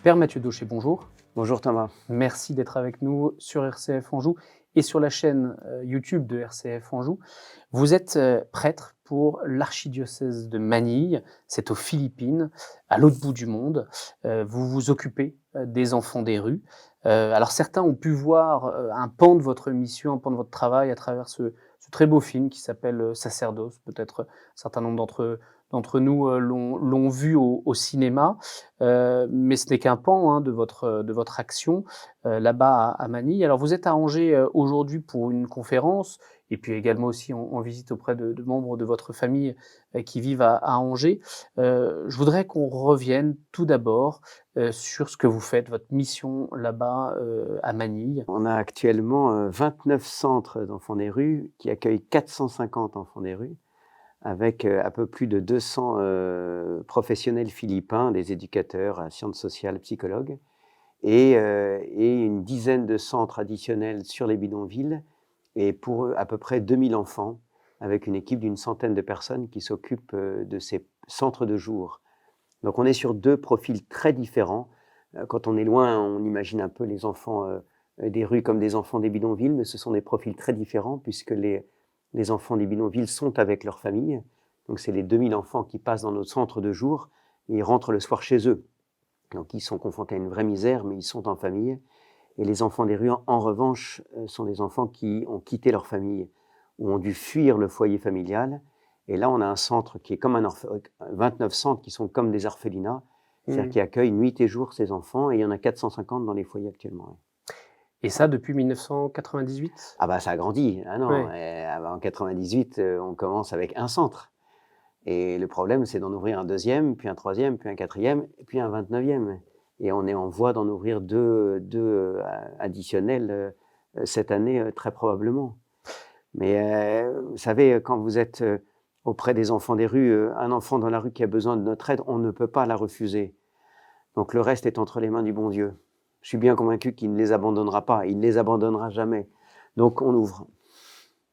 Père Mathieu Daucher, bonjour. Bonjour Thomas. Merci d'être avec nous sur RCF Anjou et sur la chaîne YouTube de RCF Anjou. Vous êtes prêtre pour l'archidiocèse de Manille, c'est aux Philippines, à l'autre bout du monde. Vous vous occupez des enfants des rues. Alors certains ont pu voir un pan de votre mission, un pan de votre travail à travers ce très beau film qui s'appelle Sacerdoce. Peut-être un certain nombre d'entre nous l'ont vu au cinéma. Mais ce n'est qu'un pan de votre action là-bas à Manille. Alors vous êtes à Angers aujourd'hui pour une conférence et puis également aussi en visite auprès de membres de votre famille qui vivent à Angers. Je voudrais qu'on revienne tout d'abord sur ce que vous faites, votre mission là-bas à Manille. On a actuellement 29 centres d'enfants des rues qui accueillent 450 enfants des rues avec un peu plus de 200 professionnels philippins, des éducateurs, sciences sociales, psychologues et une dizaine de centres additionnels sur les bidonvilles et pour eux à peu près 2000 enfants avec une équipe d'une centaine de personnes qui s'occupent de ces centres de jour. Donc on est sur deux profils très différents. Quand on est loin, on imagine un peu les enfants des rues comme des enfants des bidonvilles, mais ce sont des profils très différents puisque les enfants des bidonvilles sont avec leur famille. Donc c'est les 2000 enfants qui passent dans notre centre de jour et ils rentrent le soir chez eux. Donc ils sont confrontés à une vraie misère, mais ils sont en famille. Et les enfants des rues, en revanche, sont des enfants qui ont quitté leur famille ou ont dû fuir le foyer familial. Et là, on a un centre qui est comme 29 centres qui sont comme des orphelinats, c'est-à-dire qui accueillent nuit et jour ces enfants, et il y en a 450 dans les foyers actuellement. Et ça depuis 1998 ? Ah bah ça a grandi, ah non, Ouais. en 98, on commence avec un centre. Et le problème, c'est d'en ouvrir un deuxième, puis un troisième, puis un quatrième, et puis un 29e. Et on est en voie d'en ouvrir deux additionnels cette année, très probablement. Mais vous savez, quand vous êtes auprès des enfants des rues, un enfant dans la rue qui a besoin de notre aide, on ne peut pas la refuser. Donc le reste est entre les mains du bon Dieu. Je suis bien convaincu qu'il ne les abandonnera pas, il ne les abandonnera jamais. Donc on ouvre.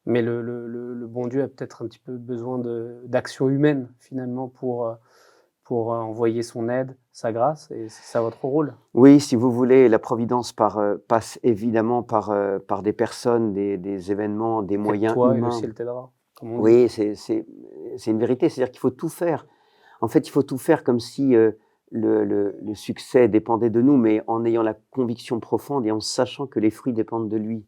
Mais le bon Dieu a peut-être un petit peu besoin d'action humaine finalement pour envoyer son aide, sa grâce, et c'est ça votre rôle? Oui, si vous voulez, la providence passe évidemment par des personnes, des événements, des moyens Aide-toi et le humains. ciel t'aidera, comme on dit. Oui, c'est une vérité, c'est-à-dire qu'il faut tout faire. En fait, il faut tout faire comme si le succès dépendait de nous, mais en ayant la conviction profonde et en sachant que les fruits dépendent de lui.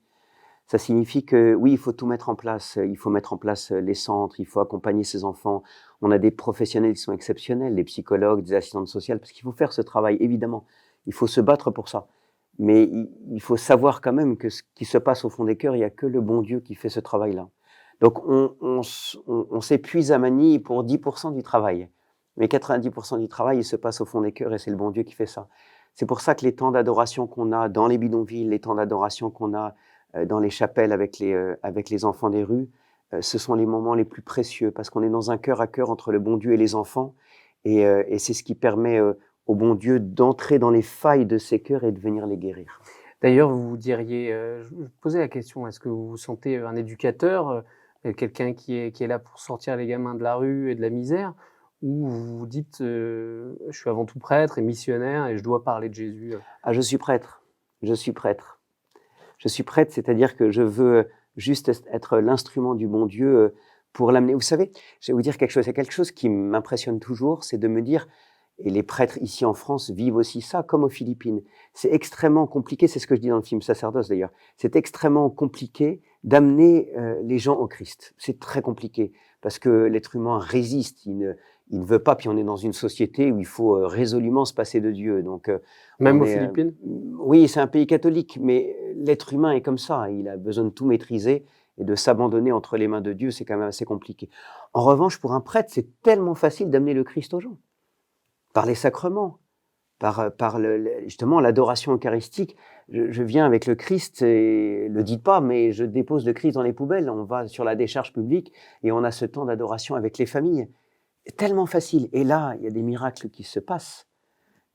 Ça signifie que oui, il faut tout mettre en place. Il faut mettre en place les centres, il faut accompagner ces enfants. On a des professionnels qui sont exceptionnels, des psychologues, des assistantes sociales, parce qu'il faut faire ce travail, évidemment. Il faut se battre pour ça. Mais il faut savoir quand même que ce qui se passe au fond des cœurs, il n'y a que le bon Dieu qui fait ce travail-là. Donc on s'épuise à Manille pour 10% du travail. Mais 90% du travail, il se passe au fond des cœurs et c'est le bon Dieu qui fait ça. C'est pour ça que les temps d'adoration qu'on a dans les bidonvilles, les temps d'adoration qu'on a dans les chapelles avec les enfants des rues, ce sont les moments les plus précieux parce qu'on est dans un cœur à cœur entre le bon Dieu et les enfants et c'est ce qui permet au bon Dieu d'entrer dans les failles de ces cœurs et de venir les guérir. D'ailleurs, vous diriez, je me posais la question, est-ce que vous vous sentez un éducateur, quelqu'un qui est là pour sortir les gamins de la rue et de la misère? Ou vous vous dites: «Je suis avant tout prêtre et missionnaire et je dois parler de Jésus»? Ah, je suis prêtre, je suis prêtre. Je suis prêtre, c'est-à-dire que je veux juste être l'instrument du bon Dieu pour l'amener. Vous savez, je vais vous dire quelque chose. Il y a quelque chose qui m'impressionne toujours, c'est de me dire, et les prêtres ici en France vivent aussi ça, comme aux Philippines. C'est extrêmement compliqué, c'est ce que je dis dans le film Sacerdoce d'ailleurs. C'est extrêmement compliqué d'amener les gens au Christ. C'est très compliqué parce que l'être humain résiste, il ne veut pas, puis on est dans une société où il faut résolument se passer de Dieu. Donc Même aux Philippines? oui, c'est un pays catholique, mais l'être humain est comme ça. Il a besoin de tout maîtriser et de s'abandonner entre les mains de Dieu, c'est quand même assez compliqué. En revanche, pour un prêtre, c'est tellement facile d'amener le Christ aux gens. Par les sacrements, par justement l'adoration eucharistique. Je viens avec le Christ, et le dites pas, mais je dépose le Christ dans les poubelles. On va sur la décharge publique et on a ce temps d'adoration avec les familles. C'est tellement facile. Et là, il y a des miracles qui se passent.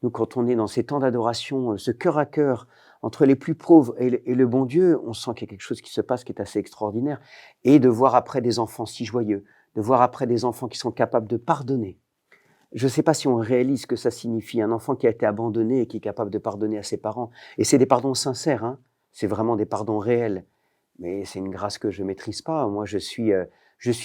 Nous, quand on est dans ces temps d'adoration, ce cœur à cœur, entre les plus pauvres et le bon Dieu, on sent qu'il y a quelque chose qui se passe qui est assez extraordinaire. Et de voir après des enfants si joyeux, de voir après des enfants qui sont capables de pardonner, je ne sais pas si on réalise ce que ça signifie, un enfant qui a été abandonné et qui est capable de pardonner à ses parents. Et c'est des pardons sincères, hein, c'est vraiment des pardons réels. Mais c'est une grâce que je ne maîtrise pas. Moi, je suis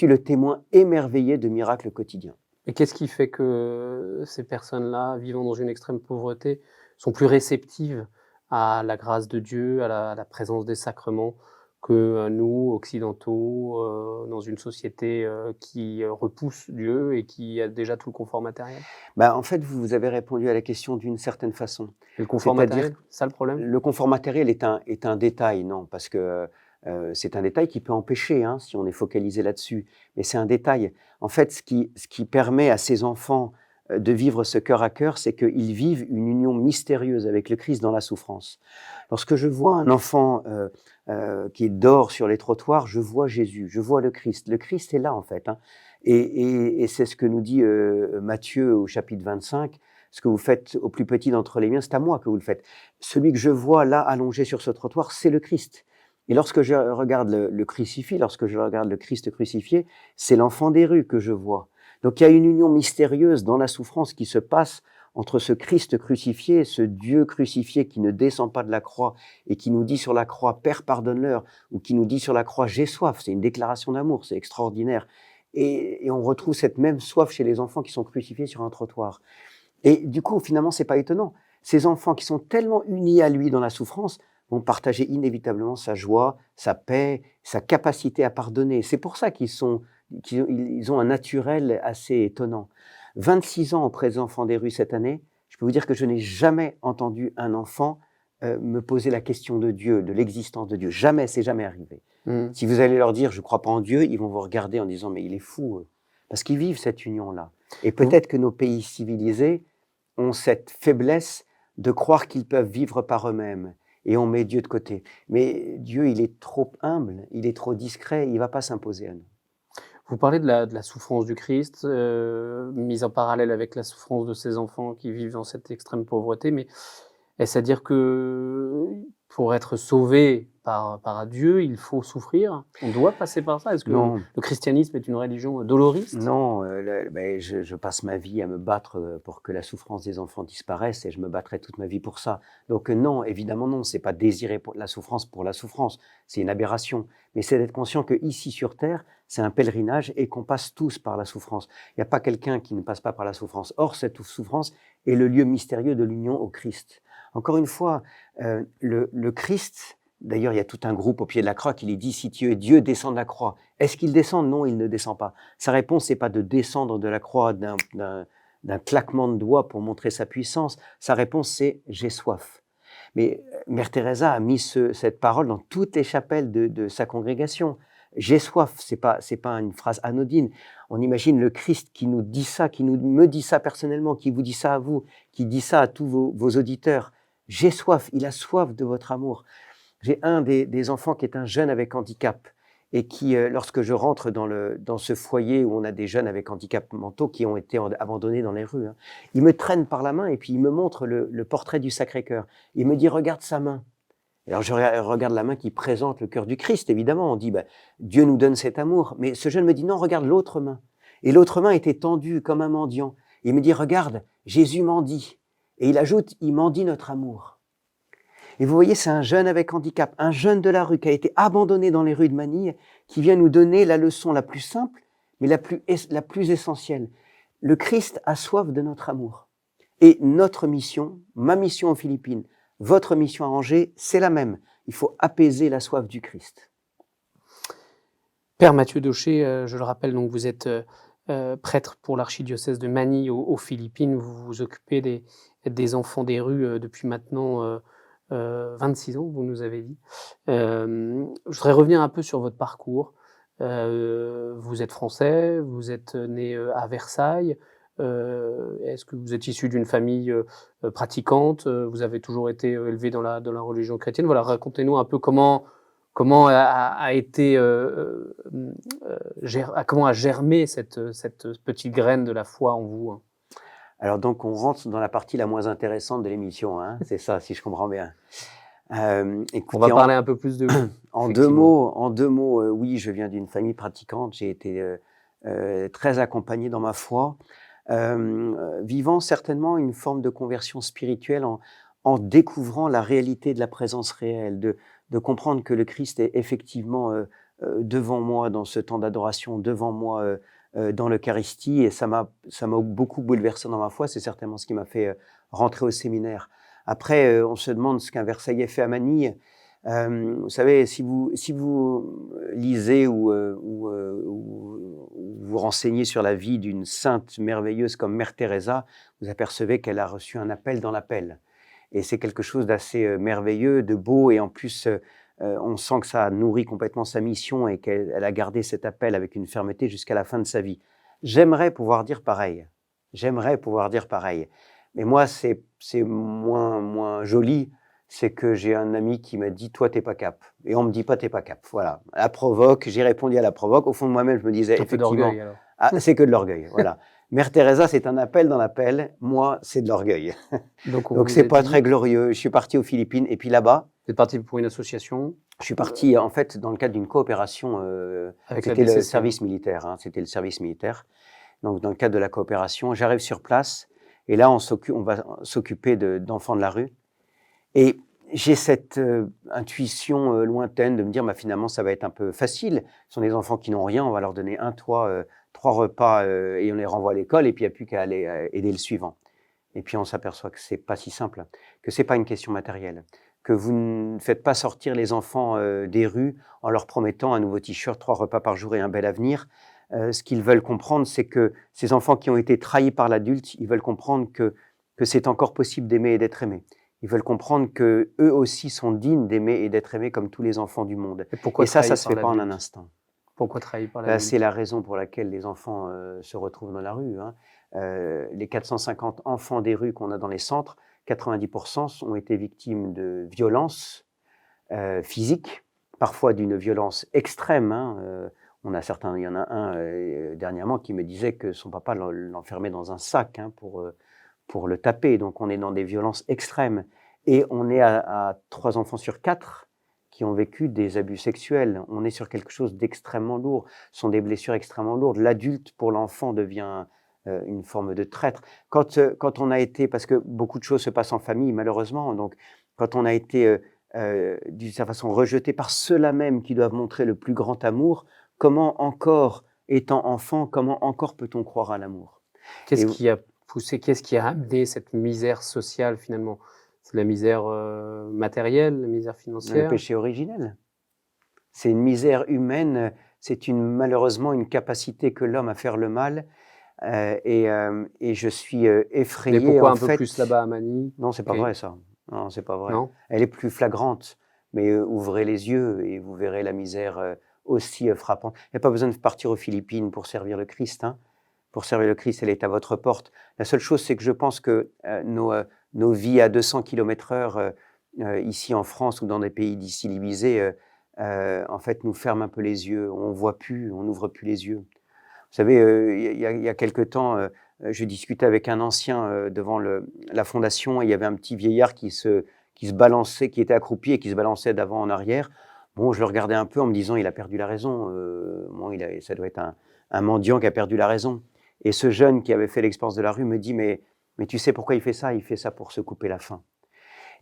le témoin émerveillé de miracles quotidiens. Et qu'est-ce qui fait que ces personnes-là, vivant dans une extrême pauvreté, sont plus réceptives à la grâce de Dieu, à la présence des sacrements, que nous, occidentaux, dans une société qui repousse Dieu et qui a déjà tout le confort matériel? Bah, en fait, vous avez répondu à la question d'une certaine façon. Et le confort C'est-à-dire, matériel, c'est ça le problème? le confort matériel est un détail, non, parce que c'est un détail qui peut empêcher, hein, si on est focalisé là-dessus, mais c'est un détail. En fait, ce qui permet à ces enfants de vivre ce cœur à cœur, c'est qu'ils vivent une union mystérieuse avec le Christ dans la souffrance. Lorsque je vois un enfant qui dort sur les trottoirs, je vois Jésus, je vois le Christ. Le Christ est là, en fait, hein. Et c'est ce que nous dit Matthieu au chapitre 25. Ce que vous faites au plus petit d'entre les miens, c'est à moi que vous le faites. Celui que je vois là, allongé sur ce trottoir, c'est le Christ. Et lorsque je regarde le crucifix, lorsque je regarde le Christ crucifié, c'est l'enfant des rues que je vois. Donc il y a une union mystérieuse dans la souffrance qui se passe entre ce Christ crucifié, ce Dieu crucifié qui ne descend pas de la croix et qui nous dit sur la croix « Père, pardonne-leur » ou qui nous dit sur la croix « J'ai soif ». C'est une déclaration d'amour, c'est extraordinaire. Et on retrouve cette même soif chez les enfants qui sont crucifiés sur un trottoir. Et du coup, finalement, c'est pas étonnant. Ces enfants qui sont tellement unis à lui dans la souffrance vont partager inévitablement sa joie, sa paix, sa capacité à pardonner. C'est pour ça qu'ils ont un naturel assez étonnant. 26 ans auprès des enfants des rues cette année, je peux vous dire que je n'ai jamais entendu un enfant me poser la question de Dieu, de l'existence de Dieu. Jamais, c'est jamais arrivé. Si vous allez leur dire « je ne crois pas en Dieu », ils vont vous regarder en disant « mais il est fou ». Parce qu'ils vivent cette union-là. Et peut-être que nos pays civilisés ont cette faiblesse de croire qu'ils peuvent vivre par eux-mêmes et on met Dieu de côté. Mais Dieu, il est trop humble, il est trop discret, il ne va pas s'imposer à nous. Vous parlez de la souffrance du Christ, mise en parallèle avec la souffrance de ces enfants qui vivent dans cette extrême pauvreté, mais est-ce à dire que pour être sauvé par Dieu, il faut souffrir? On doit passer par ça? Est-ce que Non. le christianisme est une religion doloriste? Non, je passe ma vie à me battre pour que la souffrance des enfants disparaisse et je me battrai toute ma vie pour ça. Donc non, évidemment non, c'est pas désirer la souffrance pour la souffrance, c'est une aberration. Mais c'est d'être conscient que ici sur Terre, c'est un pèlerinage et qu'on passe tous par la souffrance. Il n'y a pas quelqu'un qui ne passe pas par la souffrance. Or, cette souffrance est le lieu mystérieux de l'union au Christ. Encore une fois, le Christ, d'ailleurs il y a tout un groupe au pied de la croix qui lui dit « si tu es Dieu, descends de la croix ». Est-ce qu'il descend? Non, il ne descend pas. Sa réponse, c'est pas de descendre de la croix d'un claquement de doigts pour montrer sa puissance. Sa réponse, c'est « j'ai soif ». Mais Mère Teresa a mis cette parole dans toutes les chapelles de sa congrégation. J'ai soif, c'est pas une phrase anodine. On imagine le Christ qui nous dit ça, me dit ça personnellement, qui vous dit ça à vous, qui dit ça à tous vos auditeurs. J'ai soif, il a soif de votre amour. J'ai un des enfants qui est un jeune avec handicap et qui, lorsque je rentre dans ce foyer où on a des jeunes avec handicap mentaux qui ont été abandonnés dans les rues, hein, il me traîne par la main et puis il me montre le portrait du Sacré-Cœur. Il me dit « regarde sa main ». Alors je regarde la main qui présente le cœur du Christ, évidemment. On dit Dieu nous donne cet amour. Mais ce jeune me dit « non, regarde l'autre main ». Et l'autre main était tendue comme un mendiant. Il me dit « regarde, Jésus mendie ». Et il ajoute « il mendie notre amour ». Et vous voyez, c'est un jeune avec handicap, un jeune de la rue qui a été abandonné dans les rues de Manille, qui vient nous donner la leçon la plus simple, mais la plus essentielle. Le Christ a soif de notre amour. Et notre mission, ma mission aux Philippines, votre mission à Angers, c'est la même. Il faut apaiser la soif du Christ. Père Mathieu Daucher, je le rappelle, donc vous êtes prêtre pour l'archidiocèse de Manille aux Philippines. Vous vous occupez des enfants des rues depuis maintenant 26 ans, vous nous avez dit. Je voudrais revenir un peu sur votre parcours. Vous êtes français, vous êtes né à Versailles. Est-ce que vous êtes issu d'une famille pratiquante? Vous avez toujours été élevé dans la religion chrétienne? Voilà, racontez-nous un peu comment a germé cette petite graine de la foi en vous, hein? Alors donc on rentre dans la partie la moins intéressante de l'émission, hein, c'est ça, si je comprends bien. On va parler un peu plus de vous. En deux mots, oui, je viens d'une famille pratiquante. J'ai été très accompagné dans ma foi. vivant certainement une forme de conversion spirituelle en découvrant la réalité de la présence réelle, de comprendre que le Christ est effectivement devant moi dans ce temps d'adoration, devant moi dans l'Eucharistie, et ça m'a beaucoup bouleversé dans ma foi. C'est certainement ce qui m'a fait rentrer au séminaire. Après, on se demande ce qu'un Versaillais fait à Manille. Vous savez, si vous lisez ou vous renseignez sur la vie d'une sainte merveilleuse comme Mère Teresa, vous apercevez qu'elle a reçu un appel dans l'appel. Et c'est quelque chose d'assez merveilleux, de beau, et en plus, on sent que ça nourrit complètement sa mission et qu'elle a gardé cet appel avec une fermeté jusqu'à la fin de sa vie. J'aimerais pouvoir dire pareil. J'aimerais pouvoir dire pareil. Mais moi, c'est moins joli. C'est que j'ai un ami qui m'a dit « toi, t'es pas cap ». Et on me dit pas « t'es pas cap ». Voilà, la provoque, j'ai répondu à la provoque. Au fond de moi-même, je me disais effectivement… c'est que de l'orgueil, voilà. Mère Teresa, c'est un appel dans l'appel. Moi, c'est de l'orgueil. Donc c'est pas très glorieux. Je suis parti aux Philippines et puis là-bas… Vous êtes parti pour une association? Je suis parti en fait dans le cadre d'une coopération. C'était le service militaire. Hein, c'était le service militaire. Donc dans le cadre de la coopération, j'arrive sur place et là on va s'occuper d'enfants de la rue. Et j'ai cette intuition lointaine de me dire, finalement, ça va être un peu facile. Ce sont des enfants qui n'ont rien, on va leur donner un toit, 3 repas et on les renvoie à l'école et puis il n'y a plus qu'à aller aider le suivant. Et puis on s'aperçoit que c'est pas si simple, que c'est pas une question matérielle, que vous ne faites pas sortir les enfants des rues en leur promettant un nouveau t-shirt, 3 repas par jour et un bel avenir. Ce qu'ils veulent comprendre, c'est que ces enfants qui ont été trahis par l'adulte, ils veulent comprendre que c'est encore possible d'aimer et d'être aimé. Ils veulent comprendre qu'eux aussi sont dignes d'aimer et d'être aimés comme tous les enfants du monde. Et ça se fait pas en un instant. Pourquoi trahi par l'adulte ? C'est la raison pour laquelle les enfants se retrouvent dans la rue. Hein. Les 450 enfants des rues qu'on a dans les centres, 90% ont été victimes de violences physiques, parfois d'une violence extrême. Hein. Il y en a un dernièrement qui me disait que son papa l'enfermait dans un sac pour le taper. Donc on est dans des violences extrêmes. Et on est à 3 enfants sur 4 qui ont vécu des abus sexuels. On est sur quelque chose d'extrêmement lourd. Ce sont des blessures extrêmement lourdes. L'adulte, pour l'enfant, devient une forme de traître. Quand on a été, parce que beaucoup de choses se passent en famille, malheureusement, donc quand on a été d'une certaine façon rejeté par ceux-là même qui doivent montrer le plus grand amour, comment encore, étant enfant, comment encore peut-on croire à l'amour ? Qu'est-ce qui a poussé, qu'est-ce qui a amené cette misère sociale finalement ? C'est la misère matérielle, la misère financière ? Le péché originel. C'est une misère humaine, c'est malheureusement une capacité que l'homme à faire le mal. Et je suis effrayé. Mais pourquoi un peu plus là-bas à Manille ? Non, c'est pas vrai ça. Non, c'est pas vrai. Non ? Elle est plus flagrante. Mais ouvrez les yeux et vous verrez la misère aussi frappante. Il n'y a pas besoin de partir aux Philippines pour servir le Christ. Hein. Pour servir le Christ, elle est à votre porte. La seule chose, c'est que je pense que nos vies à 200 km/h ici en France ou dans des pays civilisés, en fait, nous ferment un peu les yeux. On voit plus, on n'ouvre plus les yeux. Vous savez, il y a quelque temps, je discutais avec un ancien devant la fondation et il y avait un petit vieillard qui se balançait, qui était accroupi et qui se balançait d'avant en arrière. Bon, je le regardais un peu en me disant, il a perdu la raison. Ça doit être un mendiant qui a perdu la raison. Et ce jeune qui avait fait l'expérience de la rue me dit, mais tu sais pourquoi il fait ça ? Il fait ça pour se couper la faim.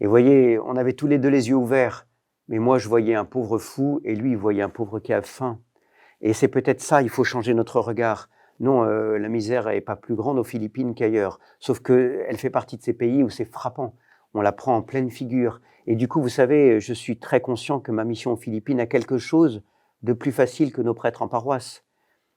Et vous voyez, on avait tous les deux les yeux ouverts. Mais moi, je voyais un pauvre fou et lui, il voyait un pauvre qui a faim. Et c'est peut-être ça, il faut changer notre regard. Non, la misère n'est pas plus grande aux Philippines qu'ailleurs. Sauf qu'elle fait partie de ces pays où c'est frappant. On la prend en pleine figure. Et du coup, vous savez, je suis très conscient que ma mission aux Philippines a quelque chose de plus facile que nos prêtres en paroisse.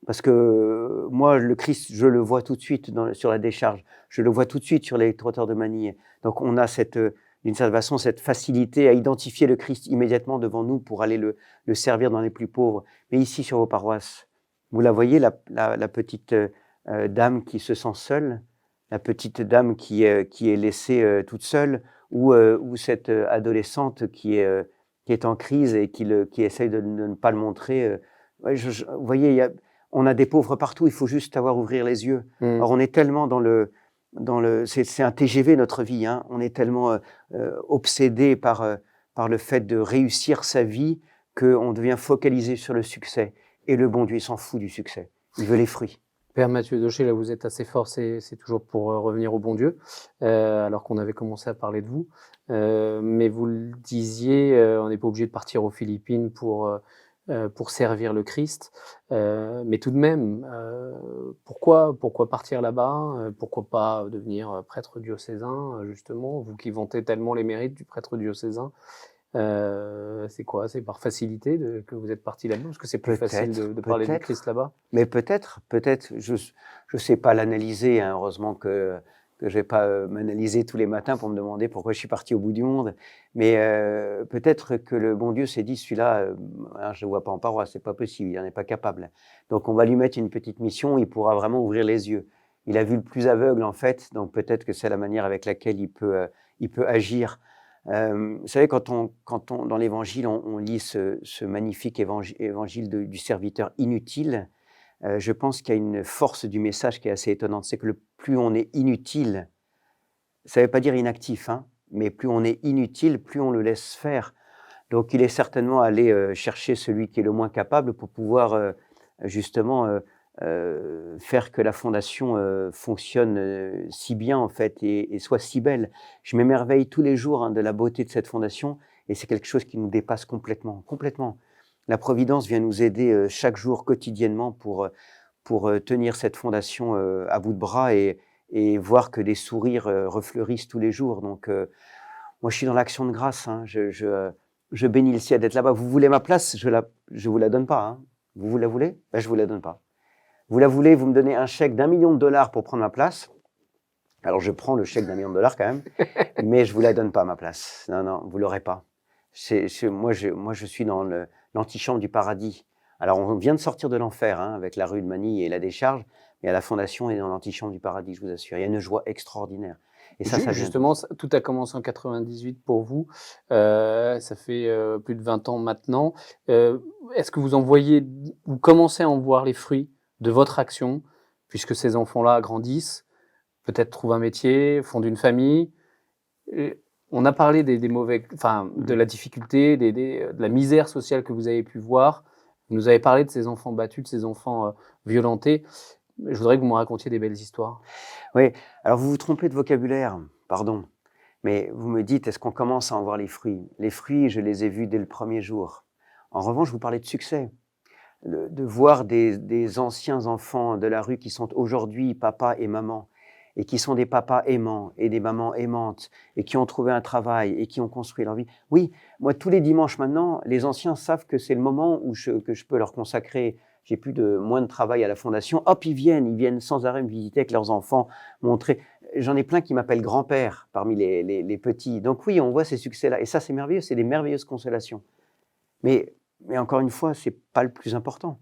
Parce que moi, le Christ, je le vois tout de suite sur la décharge. Je le vois tout de suite sur les trotteurs de Manille. Donc on a d'une certaine façon, cette facilité à identifier le Christ immédiatement devant nous pour aller le servir dans les plus pauvres. Mais ici, sur vos paroisses, vous la voyez, la petite dame qui se sent seule, la petite dame qui est laissée toute seule, ou cette adolescente qui est en crise et qui essaye de ne pas le montrer. Vous voyez, on a des pauvres partout, il faut juste ouvrir les yeux. Or, on est tellement c'est un TGV notre vie, hein. On est tellement obsédé par le fait de réussir sa vie qu'on devient focalisé sur le succès. Et le bon Dieu, il s'en fout du succès. Il veut les fruits. Père Mathieu Daucher, là vous êtes assez fort, c'est toujours pour revenir au bon Dieu, alors qu'on avait commencé à parler de vous. Mais vous le disiez, on n'est pas obligé de partir aux Philippines pour servir le Christ. Mais tout de même, pourquoi partir là-bas? Pourquoi pas devenir prêtre diocésain, justement, vous qui vantez tellement les mérites du prêtre diocésain? C'est quoi? C'est par facilité que vous êtes parti là-bas? Parce que c'est plus facile de parler du Christ là-bas? Mais peut-être, je sais pas l'analyser, hein, heureusement que je vais pas m'analyser tous les matins pour me demander pourquoi je suis parti au bout du monde. Mais peut-être que le bon Dieu s'est dit, celui-là, hein, je le vois pas en paroisse, c'est pas possible, il en est pas capable. Donc on va lui mettre une petite mission, il pourra vraiment ouvrir les yeux. Il a vu le plus aveugle en fait, donc peut-être que c'est la manière avec laquelle il peut agir. Vous savez, quand on dans l'Évangile, on lit ce magnifique évangile du serviteur inutile, je pense qu'il y a une force du message qui est assez étonnante. C'est que plus on est inutile, ça ne veut pas dire inactif, hein, mais plus on est inutile, plus on le laisse faire. Donc il est certainement allé chercher celui qui est le moins capable pour pouvoir justement faire que la fondation fonctionne si bien en fait et soit si belle. Je m'émerveille tous les jours, hein, de la beauté de cette fondation et c'est quelque chose qui nous dépasse complètement, complètement. La Providence vient nous aider chaque jour, quotidiennement pour tenir cette fondation à bout de bras et voir que des sourires refleurissent tous les jours. Donc moi je suis dans l'action de grâce, hein. Je bénis le ciel d'être là-bas. Vous voulez ma place? Je vous la donne pas, hein. Vous la voulez? Ben, je vous la donne pas. Vous la voulez, vous me donnez un chèque d'1 million de dollars pour prendre ma place. Alors je prends le chèque d'1 million de dollars quand même, mais je vous la donne pas ma place. Non, non, vous l'aurez pas. Moi, je suis dans l'antichambre du paradis. Alors on vient de sortir de l'enfer, hein, avec la rue de Manille et la décharge, mais à la fondation et dans l'antichambre du paradis, je vous assure. Il y a une joie extraordinaire. Et ça vient Justement, tout a commencé en 98 pour vous. Ça fait plus de 20 ans maintenant. Est-ce que vous commencez à en voir les fruits de votre action, puisque ces enfants-là grandissent, peut-être trouvent un métier, fondent une famille? On a parlé des mauvais, enfin, de la difficulté, de la misère sociale que vous avez pu voir. Vous nous avez parlé de ces enfants battus, de ces enfants violentés. Je voudrais que vous me racontiez des belles histoires. Oui, alors vous vous trompez de vocabulaire, pardon. Mais vous me dites, est-ce qu'on commence à en voir les fruits? Les fruits, je les ai vus dès le premier jour. En revanche, vous parlez de succès. De voir des anciens enfants de la rue qui sont aujourd'hui papa et maman, et qui sont des papas aimants et des mamans aimantes, et qui ont trouvé un travail et qui ont construit leur vie. Oui, moi, tous les dimanches maintenant, les anciens savent que c'est le moment que je peux leur consacrer. J'ai moins de travail à la fondation. Hop, ils viennent sans arrêt me visiter avec leurs enfants, montrer. J'en ai plein qui m'appellent grand-père parmi les petits. Donc oui, on voit ces succès-là. Et ça, c'est merveilleux, c'est des merveilleuses consolations. Mais encore une fois, c'est pas le plus important.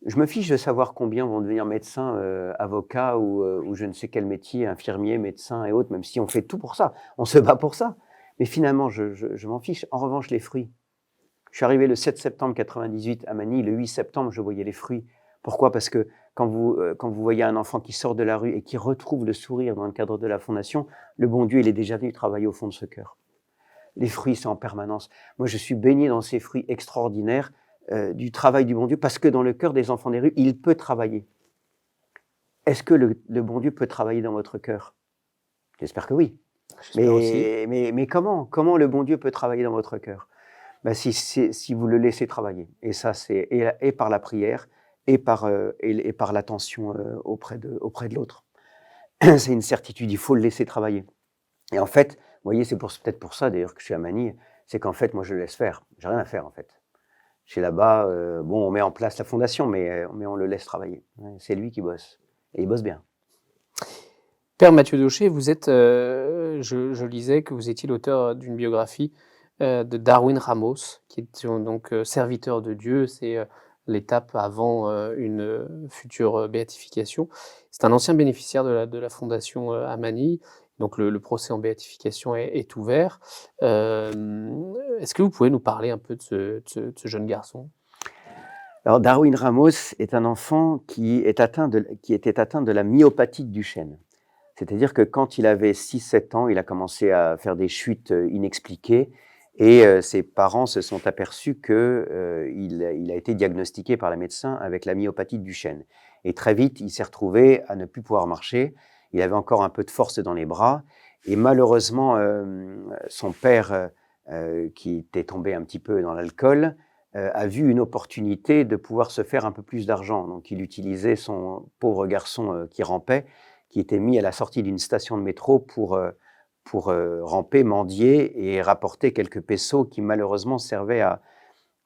Je me fiche de savoir combien vont devenir médecins, avocats ou je ne sais quel métier, infirmiers, médecins et autres, même si on fait tout pour ça. On se bat pour ça. Mais finalement, je m'en fiche. En revanche, les fruits. Je suis arrivé le 7 septembre 98 à Manille. Le 8 septembre, je voyais les fruits. Pourquoi? Parce que quand vous voyez un enfant qui sort de la rue et qui retrouve le sourire dans le cadre de la fondation, le bon Dieu, il est déjà venu travailler au fond de ce cœur. Les fruits, c'est en permanence. Moi, je suis baigné dans ces fruits extraordinaires du travail du bon Dieu, parce que dans le cœur des enfants des rues, il peut travailler. Est-ce que le bon Dieu peut travailler dans votre cœur? J'espère que oui. Mais comment le bon Dieu peut travailler dans votre cœur? Ben, si vous le laissez travailler. Et ça, c'est et par la prière et par l'attention auprès de l'autre. C'est une certitude, il faut le laisser travailler. Et en fait, vous voyez, c'est peut-être pour ça d'ailleurs que je suis à Manille, c'est qu'en fait, moi, je le laisse faire. J'ai rien à faire en fait. Je suis là-bas, on met en place la fondation, mais on le laisse travailler. C'est lui qui bosse. Et il bosse bien. Père Mathieu Daucher, vous êtes, je lisais que vous étiez l'auteur d'une biographie de Darwin Ramos, qui est donc serviteur de Dieu. C'est l'étape avant une future béatification. C'est un ancien bénéficiaire de la fondation à Manille. Donc le procès en béatification est ouvert. Est-ce que vous pouvez nous parler un peu de ce jeune garçon? Alors Darwin Ramos est un enfant qui était atteint de la myopathie de Duchenne. C'est-à-dire que quand il avait 6-7 ans, il a commencé à faire des chutes inexpliquées Et ses parents se sont aperçus qu'il a été diagnostiqué par les médecins avec la myopathie de Duchenne. Et très vite, il s'est retrouvé à ne plus pouvoir marcher. Il avait encore un peu de force dans les bras. Et malheureusement, son père, qui était tombé un petit peu dans l'alcool, a vu une opportunité de pouvoir se faire un peu plus d'argent. Donc, il utilisait son pauvre garçon qui rampait, qui était mis à la sortie d'une station de métro pour ramper, mendier et rapporter quelques pesos qui malheureusement servaient à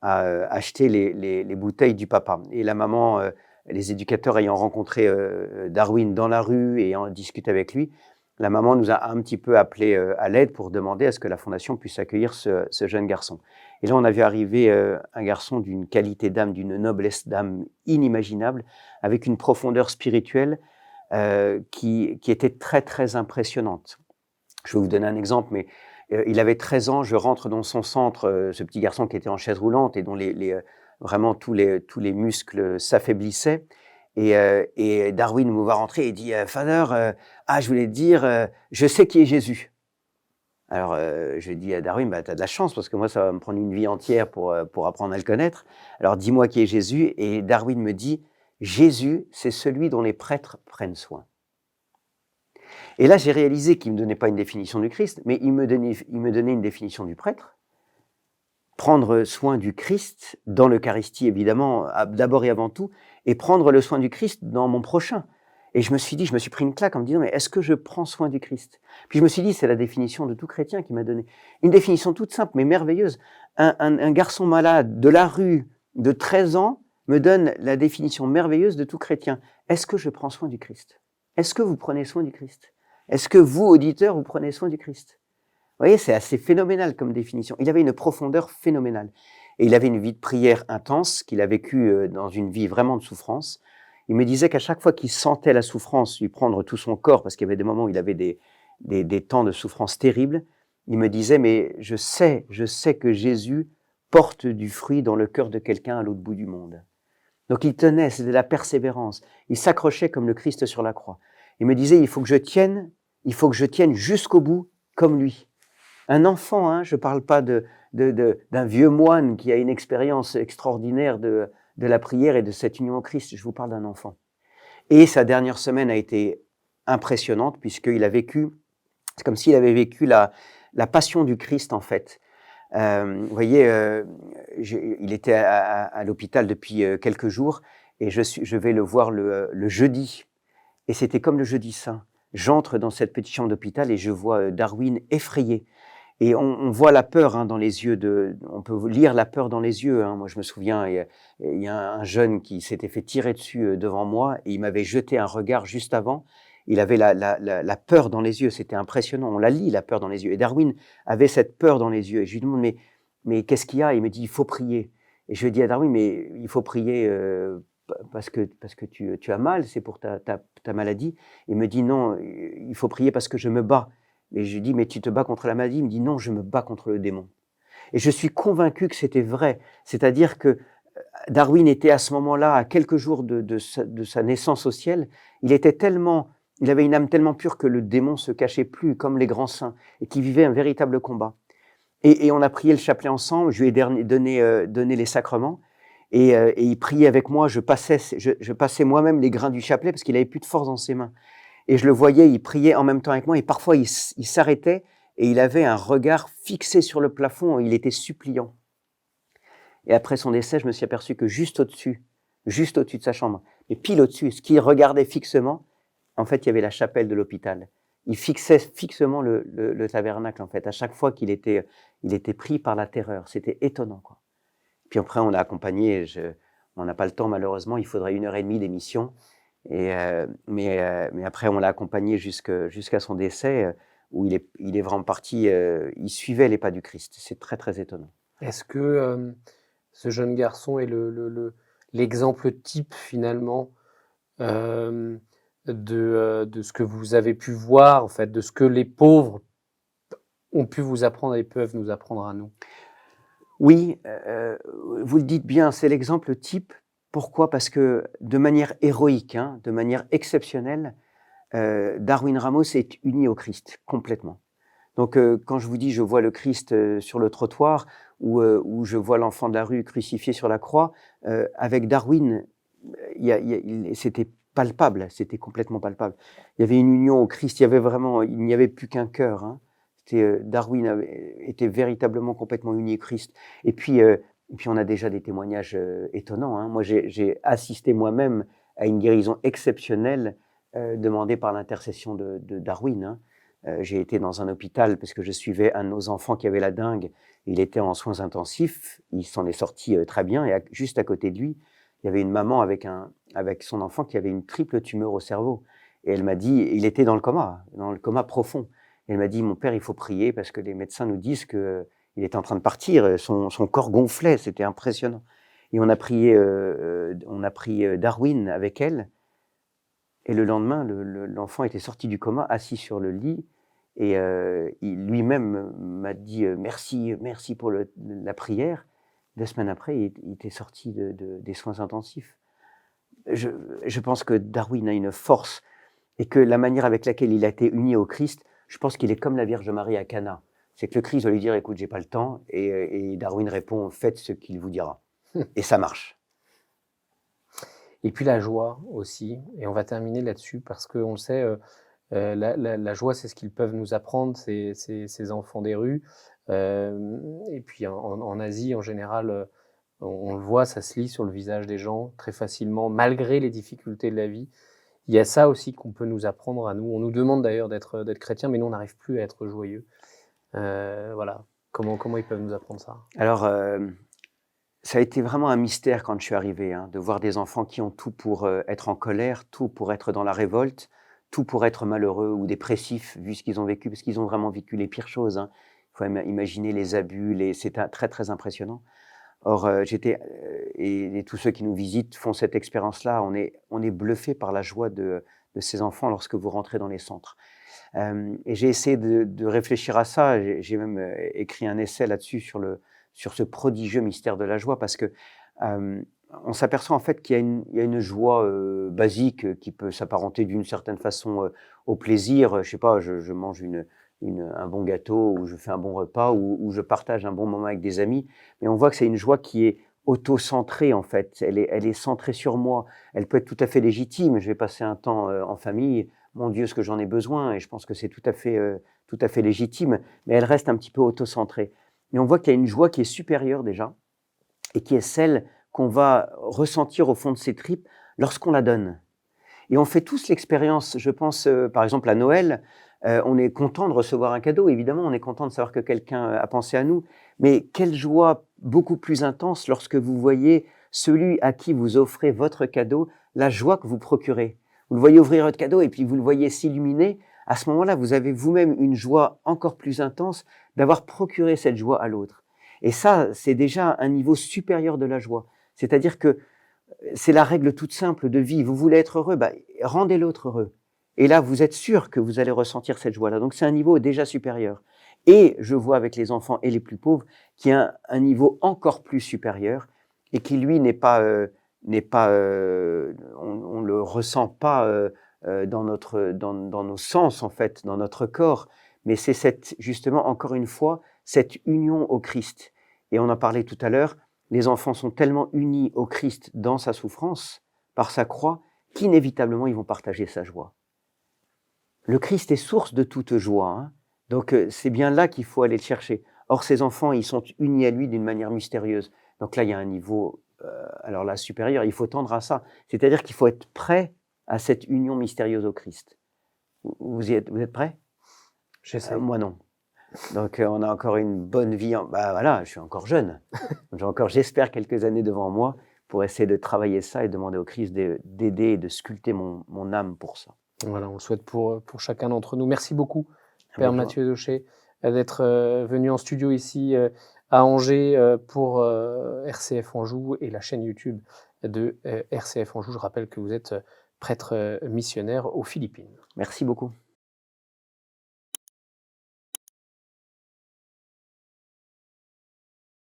acheter les bouteilles du papa. Et la maman, les éducateurs ayant rencontré Darwin dans la rue et en discuté avec lui, la maman nous a un petit peu appelé à l'aide pour demander à ce que la fondation puisse accueillir ce jeune garçon. Et là, on a vu arriver un garçon d'une qualité d'âme, d'une noblesse d'âme inimaginable, avec une profondeur spirituelle qui était très, très impressionnante. Je vais vous donner un exemple, mais il avait 13 ans, je rentre dans son centre, ce petit garçon qui était en chaise roulante et dont vraiment tous les muscles s'affaiblissaient. Et Darwin me voit rentrer et dit « Father, je voulais te dire, je sais qui est Jésus ». Alors, je dis à Darwin, bah, tu as de la chance parce que moi, ça va me prendre une vie entière pour apprendre à le connaître. Alors, dis-moi qui est Jésus. Et Darwin me dit, Jésus, c'est celui dont les prêtres prennent soin. Et là, j'ai réalisé qu'il ne me donnait pas une définition du Christ, mais il me donnait une définition du prêtre. Prendre soin du Christ dans l'Eucharistie, évidemment, d'abord et avant tout, et prendre le soin du Christ dans mon prochain. Et je me suis pris une claque en me disant, mais est-ce que je prends soin du Christ? Puis je me suis dit, c'est la définition de tout chrétien qui m'a donné. Une définition toute simple, mais merveilleuse. Un garçon malade de la rue de 13 ans me donne la définition merveilleuse de tout chrétien. Est-ce que je prends soin du Christ? Est-ce que vous prenez soin du Christ? Est-ce que vous, auditeurs, vous prenez soin du Christ? Vous voyez, c'est assez phénoménal comme définition. Il avait une profondeur phénoménale. Et il avait une vie de prière intense, qu'il a vécue dans une vie vraiment de souffrance. Il me disait qu'à chaque fois qu'il sentait la souffrance lui prendre tout son corps, parce qu'il y avait des moments où il avait des temps de souffrance terribles, il me disait, mais je sais que Jésus porte du fruit dans le cœur de quelqu'un à l'autre bout du monde. Donc il tenait, c'était la persévérance. Il s'accrochait comme le Christ sur la croix. Il me disait, il faut que je tienne jusqu'au bout comme lui. Un enfant, hein, je ne parle pas d'un vieux moine qui a une expérience extraordinaire de la prière et de cette union au Christ, je vous parle d'un enfant. Et sa dernière semaine a été impressionnante puisqu'il a vécu, c'est comme s'il avait vécu la passion du Christ en fait. Vous voyez, il était à l'hôpital depuis quelques jours et je vais le voir le jeudi. Et c'était comme le jeudi saint. J'entre dans cette petite chambre d'hôpital et je vois Darwin effrayé. Et on voit la peur hein, dans les yeux on peut lire la peur dans les yeux. Hein. Moi, je me souviens, il y a un jeune qui s'était fait tirer dessus devant moi et il m'avait jeté un regard juste avant. Il avait la peur dans les yeux. C'était impressionnant. On la lit, la peur dans les yeux. Et Darwin avait cette peur dans les yeux. Et je lui demande, mais qu'est-ce qu'il y a? Il me dit, il faut prier. Et je lui dis à Darwin, mais il faut prier parce que tu as mal, c'est pour ta maladie. Il me dit, non, il faut prier parce que je me bats. Et je lui dis, mais tu te bats contre la maladie? Il me dit, non, je me bats contre le démon. Et je suis convaincu que c'était vrai. C'est-à-dire que Darwin était à ce moment-là, à quelques jours de sa naissance au ciel, il avait une âme tellement pure que le démon se cachait plus, comme les grands saints, et qui vivait un véritable combat. Et on a prié le chapelet ensemble, je lui ai donné les sacrements, et il priait avec moi, je passais moi-même les grains du chapelet, parce qu'il avait plus de force dans ses mains. Et je le voyais, il priait en même temps avec moi et parfois il s'arrêtait et il avait un regard fixé sur le plafond, il était suppliant. Et après son décès, je me suis aperçu que juste au-dessus de sa chambre, et pile au-dessus, ce qu'il regardait fixement, en fait, il y avait la chapelle de l'hôpital. Il fixait fixement le tabernacle, en fait, à chaque fois qu'il était pris par la terreur. C'était étonnant, quoi. Puis après, on l'a accompagné, on n'a pas le temps malheureusement, il faudrait 1h30 d'émission. Mais après, on l'a accompagné jusqu'à son décès, où il est vraiment parti, il suivait les pas du Christ. C'est très, très étonnant. Est-ce que ce jeune garçon est l'exemple type, finalement, de ce que vous avez pu voir, en fait, de ce que les pauvres ont pu vous apprendre et peuvent nous apprendre à nous? Oui, vous le dites bien, c'est l'exemple type. Pourquoi? Parce que de manière héroïque, hein, de manière exceptionnelle, Darwin Ramos est uni au Christ, complètement. Donc, quand je vous dis je vois le Christ sur le trottoir ou je vois l'enfant de la rue crucifié sur la croix, avec Darwin, c'était palpable, c'était complètement palpable. Il y avait une union au Christ, il n'y avait plus qu'un cœur. Hein. Darwin était véritablement complètement uni au Christ. Et puis on a déjà des témoignages étonnants. Hein. Moi, j'ai assisté moi-même à une guérison exceptionnelle demandée par l'intercession de Darwin. Hein. J'ai été dans un hôpital parce que je suivais un de nos enfants qui avait la dengue. Il était en soins intensifs, il s'en est sorti très bien et juste à côté de lui, il y avait une maman avec son enfant qui avait une triple tumeur au cerveau. Et elle m'a dit, il était dans le coma profond. Et elle m'a dit, mon père, il faut prier parce que les médecins nous disent qu'il est en train de partir, son corps gonflait, c'était impressionnant. Et on a prié Darwin avec elle. Et le lendemain, l'enfant était sorti du coma, assis sur le lit. Et il lui-même m'a dit merci pour la prière. 2 semaines après, il était sorti des soins intensifs. Je pense que Darwin a une force et que la manière avec laquelle il a été uni au Christ, je pense qu'il est comme la Vierge Marie à Cana. C'est que le Christ va lui dire, écoute, j'ai pas le temps. Et Darwin répond, faites ce qu'il vous dira. Et ça marche. Et puis la joie aussi, et on va terminer là-dessus parce qu'on le sait, la joie, c'est ce qu'ils peuvent nous apprendre, ces enfants des rues. Et puis en Asie, en général, on le voit, ça se lit sur le visage des gens très facilement, malgré les difficultés de la vie. Il y a ça aussi qu'on peut nous apprendre à nous. On nous demande d'ailleurs d'être chrétiens, mais nous, on n'arrive plus à être joyeux. Voilà. Comment ils peuvent nous apprendre ça? Alors, ça a été vraiment un mystère quand je suis arrivé, hein, de voir des enfants qui ont tout pour être en colère, tout pour être dans la révolte, tout pour être malheureux ou dépressifs, vu ce qu'ils ont vécu, parce qu'ils ont vraiment vécu les pires choses. Hein. Il faut imaginer les abus, c'est très, très impressionnant. Or, et tous ceux qui nous visitent font cette expérience-là. On est bluffé par la joie de ces enfants lorsque vous rentrez dans les centres. Et j'ai essayé de réfléchir à ça. J'ai même écrit un essai là-dessus sur ce prodigieux mystère de la joie, parce que on s'aperçoit en fait qu'il y a une joie basique qui peut s'apparenter d'une certaine façon au plaisir. Je sais pas, je mange un bon gâteau, ou je fais un bon repas, ou je partage un bon moment avec des amis. Mais on voit que c'est une joie qui est auto-centrée en fait. Elle est centrée sur moi. Elle peut être tout à fait légitime. Je vais passer un temps en famille. Mon Dieu, ce que j'en ai besoin, et je pense que c'est tout à fait légitime. Mais elle reste un petit peu auto-centrée. Et on voit qu'il y a une joie qui est supérieure déjà, et qui est celle qu'on va ressentir au fond de ses tripes lorsqu'on la donne. Et on fait tous l'expérience, je pense par exemple à Noël, on est content de recevoir un cadeau, évidemment, on est content de savoir que quelqu'un a pensé à nous, mais quelle joie beaucoup plus intense lorsque vous voyez celui à qui vous offrez votre cadeau, la joie que vous procurez. Vous le voyez ouvrir votre cadeau et puis vous le voyez s'illuminer. À ce moment-là, vous avez vous-même une joie encore plus intense d'avoir procuré cette joie à l'autre. Et ça, c'est déjà un niveau supérieur de la joie. C'est-à-dire que c'est la règle toute simple de vie. Vous voulez être heureux, rendez l'autre heureux. Et là, vous êtes sûr que vous allez ressentir cette joie-là. Donc, c'est un niveau déjà supérieur. Et je vois avec les enfants et les plus pauvres qu'il y a un niveau encore plus supérieur et qui, lui, on le ressent pas dans nos sens, en fait, dans notre corps. Mais c'est justement, encore une fois, cette union au Christ. Et on en parlait tout à l'heure, les enfants sont tellement unis au Christ dans sa souffrance, par sa croix, qu'inévitablement ils vont partager sa joie. Le Christ est source de toute joie, hein. Donc c'est bien là qu'il faut aller le chercher. Or ces enfants, ils sont unis à lui d'une manière mystérieuse. Donc là, il y a un niveau, alors là, supérieur, il faut tendre à ça. C'est-à-dire qu'il faut être prêt à cette union mystérieuse au Christ. Vous êtes prêts? J'essaie. Moi non. Donc on a encore une bonne vie. Voilà, je suis encore jeune. J'ai encore, j'espère, quelques années devant moi pour essayer de travailler ça et demander au Christ d'aider et de sculpter mon âme pour ça. Voilà, on le souhaite pour chacun d'entre nous. Merci beaucoup, Père Avec joie. Mathieu Daucher, d'être venu en studio ici à Angers pour RCF Anjou et la chaîne YouTube de RCF Anjou. Je rappelle que vous êtes prêtre missionnaire aux Philippines. Merci beaucoup.